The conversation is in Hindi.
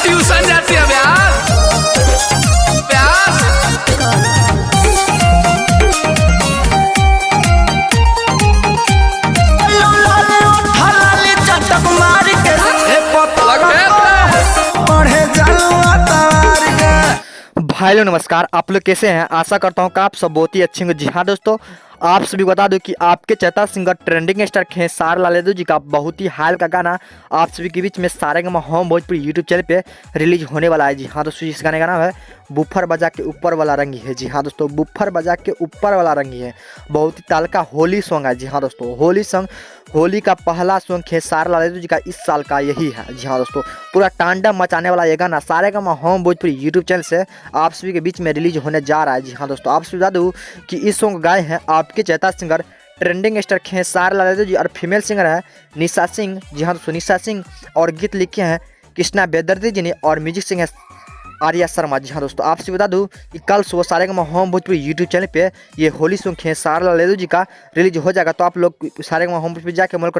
ट्यूशन जाती है ब्यास ब्यास। भाई लोग नमस्कार, आप लोग कैसे हैं? आशा करता हूँ कि आप सब बहुत ही अच्छे होंगे। जी हाँ दोस्तों, आप सभी बता दो कि आपके चहेता singer trending star Khesar Lal Yadav ji का बहुत ही हाल का गाना आप सभी के बीच में Saregama home Bhojpuri YouTube channel पे रिलीज होने वाला है। जी हाँ दोस्तों, इस गाने का नाम है बुफर बजा के ऊपर वाला रंगी है। जी हाँ दोस्तों, बुफर बजा के ऊपर वाला रंगी है। बहुत ही ताल का होली सॉन्ग है। जी हाँ दोस्तों, होली सॉन्ग, होली का पहला सॉन्ग खेसार लाल यादव जी का इस साल का यही है। जी हाँ दोस्तों, पूरा तांडव मचाने वाला ये गाना Saregama home Bhojpuri YouTube channel से आप सभी के बीच में रिलीज होने जा रहा है। जी हाँ दोस्तों, आप सभी बता दूँ कि इस सॉन्ग गाए हैं आपके चहेता singer trending star Khesar Lal Yadav ji और फीमेल सिंगर है निशा सिंह। जी हाँ दोस्तों, निशा सिंह और गीत लिखे हैं कृष्णा बेदर्दी जी ने और म्यूजिक सिंह है आर्या शर्मा। जी हाँ दोस्तों, आपसे बता दूं कि कल सुबह Saregama home Bhojpuri YouTube channel पे ये होली सॉन्ग खेसार लाल यादव जी का रिलीज हो जाएगा। तो आप लोग सारेगामा होम भोजपुरी जाके मोल कर